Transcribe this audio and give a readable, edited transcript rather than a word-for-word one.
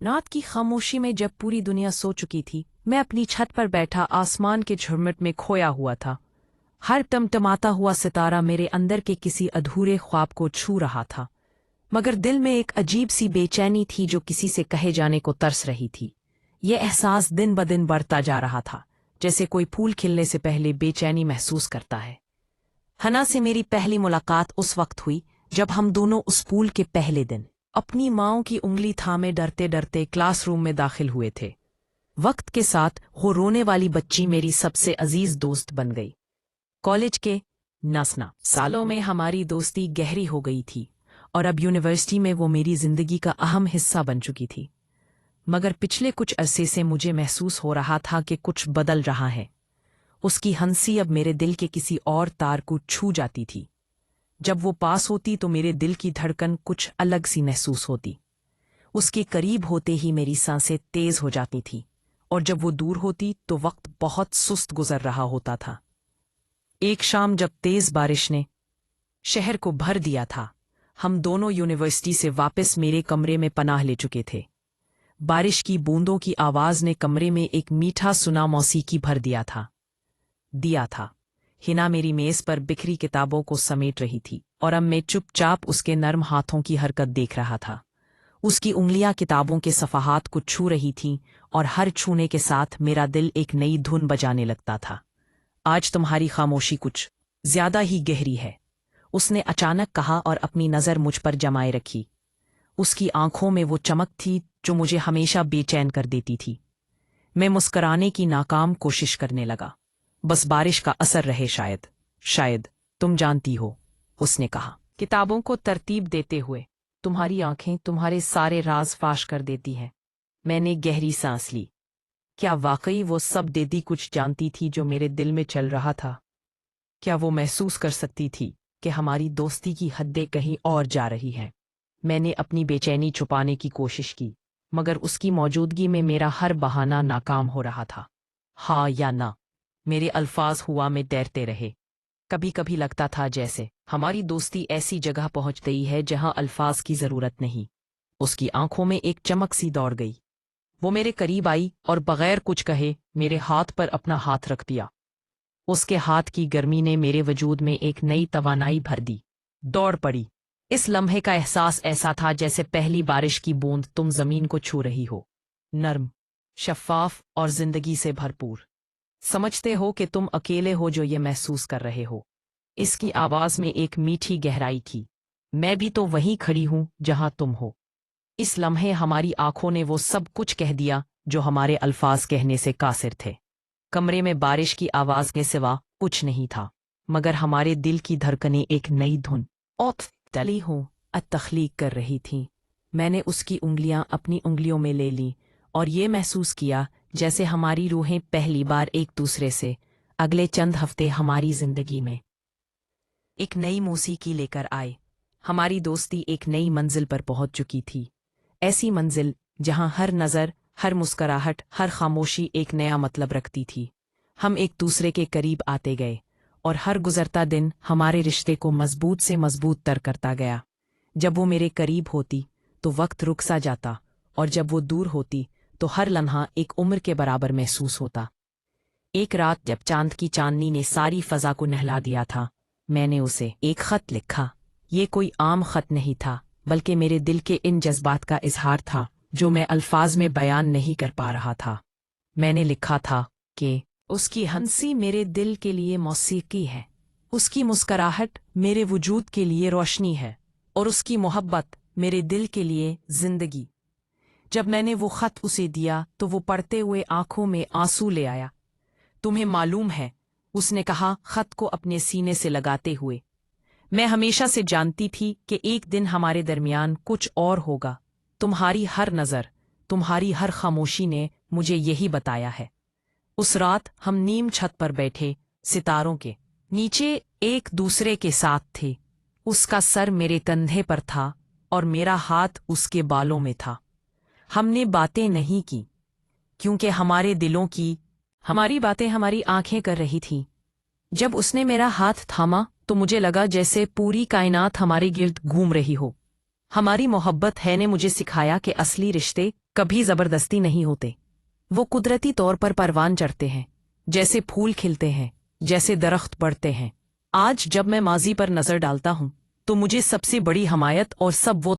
रात की खामोशी में जब पूरी दुनिया सो चुकी थी, मैं अपनी छत पर बैठा आसमान के झुरमुट में खोया हुआ था। हर टमटमाता हुआ सितारा मेरे अंदर के किसी अधूरे ख्वाब को छू रहा था, मगर दिल में एक अजीब सी बेचैनी थी जो किसी से कहे जाने को तरस रही थी। ये एहसास दिन ब दिन बढ़ता जा रहा था, जैसे कोई फूल खिलने से पहले बेचैनी महसूस करता है। हना से मेरी पहली मुलाकात उस वक्त हुई जब हम दोनों उस स्कूल के पहले दिन अपनी माँओं की उंगली थामे डरते डरते क्लासरूम में दाखिल हुए थे। वक्त के साथ वो रोने वाली बच्ची मेरी सबसे अजीज दोस्त बन गई। कॉलेज के नसना सालों में हमारी दोस्ती गहरी हो गई थी और अब यूनिवर्सिटी में वो मेरी जिंदगी का अहम हिस्सा बन चुकी थी। मगर पिछले कुछ अरसे से मुझे महसूस हो रहा था कि कुछ बदल रहा है। उसकी हंसी अब मेरे दिल के किसी और तार को छू जाती थी। जब वो पास होती तो मेरे दिल की धड़कन कुछ अलग सी महसूस होती। उसके करीब होते ही मेरी सांसें तेज हो जाती थी, और जब वो दूर होती तो वक्त बहुत सुस्त गुजर रहा होता था। एक शाम जब तेज बारिश ने शहर को भर दिया था, हम दोनों यूनिवर्सिटी से वापस मेरे कमरे में पनाह ले चुके थे। बारिश की बूंदों की आवाज ने कमरे में एक मीठा सुना मौसीकी भर दिया था। हिना मेरी मेज पर बिखरी किताबों को समेट रही थी और अब मैं चुपचाप उसके नर्म हाथों की हरकत देख रहा था। उसकी उंगलियां किताबों के सफ़हात को छू रही थीं और हर छूने के साथ मेरा दिल एक नई धुन बजाने लगता था। आज तुम्हारी खामोशी कुछ ज्यादा ही गहरी है, उसने अचानक कहा और अपनी नज़र मुझ पर जमाए रखी। उसकी आंखों में वो चमक थी जो मुझे हमेशा बेचैन कर देती थी। मैं मुस्कराने की नाकाम कोशिश करने लगा। बस बारिश का असर रहे शायद तुम जानती हो, उसने कहा, किताबों को तरतीब देते हुए। तुम्हारी आंखें तुम्हारे सारे राज फाश कर देती हैं। मैंने गहरी सांस ली। क्या वाकई वो सब देदी कुछ जानती थी जो मेरे दिल में चल रहा था? क्या वो महसूस कर सकती थी कि हमारी दोस्ती की हदें कहीं और जा रही हैं? मैंने अपनी बेचैनी छुपाने की कोशिश की, मगर उसकी मौजूदगी में मेरा हर बहाना नाकाम हो रहा था। हाँ या ना, मेरे अल्फाज हुआ में तैरते रहे। कभी कभी लगता था जैसे हमारी दोस्ती ऐसी जगह पहुंच गई है जहां अल्फाज की जरूरत नहीं। उसकी आंखों में एक चमक सी दौड़ गई। वो मेरे करीब आई और बगैर कुछ कहे मेरे हाथ पर अपना हाथ रख दिया। उसके हाथ की गर्मी ने मेरे वजूद में एक नई तवानाई भर दी। दौड़ पड़ी। इस लम्हे का एहसास ऐसा था जैसे पहली बारिश की बूंद तुम जमीन को छू रही हो, नर्म, शफ़ाफ और जिंदगी से भरपूर। समझते हो कि तुम अकेले हो जो ये महसूस कर रहे हो। इसकी आवाज में एक मीठी गहराई थी। मैं भी तो वहीं खड़ी हूं जहां तुम हो। इस लम्हे हमारी आंखों ने वो सब कुछ कह दिया जो हमारे अल्फाज कहने से कासिर थे। कमरे में बारिश की आवाज के सिवा कुछ नहीं था, मगर हमारे दिल की धड़कनें एक नई धुन औत तली हूँ तख्लीक कर रही थीं। मैंने उसकी उंगलियां अपनी उंगलियों में ले लीं और ये महसूस किया जैसे हमारी रूहें पहली बार एक दूसरे से अगले चंद हफ्ते हमारी जिंदगी में एक नई मौसीकी लेकर आए। हमारी दोस्ती एक नई मंजिल पर पहुंच चुकी थी। ऐसी मंजिल जहां हर नज़र, हर मुस्कुराहट, हर खामोशी एक नया मतलब रखती थी। हम एक दूसरे के करीब आते गए और हर गुजरता दिन हमारे रिश्ते को मजबूत से मजबूत तर करता गया। जब वो मेरे करीब होती तो वक्त रुक सा जाता, और जब वो दूर होती तो हर लम्हा एक उम्र के बराबर महसूस होता। एक रात जब चांद की चांदनी ने सारी फजा को नहला दिया था, मैंने उसे एक खत लिखा। ये कोई आम खत नहीं था, बल्कि मेरे दिल के इन जज्बात का इजहार था जो मैं अल्फाज में बयान नहीं कर पा रहा था। मैंने लिखा था कि उसकी हंसी मेरे दिल के लिए मौसीकी है, उसकी मुस्कुराहट मेरे वजूद के लिए रोशनी है, और उसकी मोहब्बत मेरे दिल के लिए जिंदगी। जब मैंने वो खत उसे दिया तो वो पढ़ते हुए आंखों में आंसू ले आया। तुम्हें मालूम है, उसने कहा खत को अपने सीने से लगाते हुए, मैं हमेशा से जानती थी कि एक दिन हमारे दरमियान कुछ और होगा। तुम्हारी हर नज़र, तुम्हारी हर खामोशी ने मुझे यही बताया है। उस रात हम नीम छत पर बैठे सितारों के नीचे एक दूसरे के साथ थे। उसका सर मेरे कंधे पर था और मेरा हाथ उसके बालों में था। हमने बातें नहीं की क्योंकि हमारी बातें हमारी आंखें कर रही थीं। जब उसने मेरा हाथ थामा तो मुझे लगा जैसे पूरी कायनात हमारे गिर्द घूम रही हो। हमारी मोहब्बत है ने मुझे सिखाया कि असली रिश्ते कभी जबरदस्ती नहीं होते। वो कुदरती तौर पर परवान चढ़ते हैं, जैसे फूल खिलते हैं, जैसे दरख्त बढ़ते हैं। आज जब मैं माजी पर नजर डालता हूं तो मुझे सबसे बड़ी हमायत और सब वो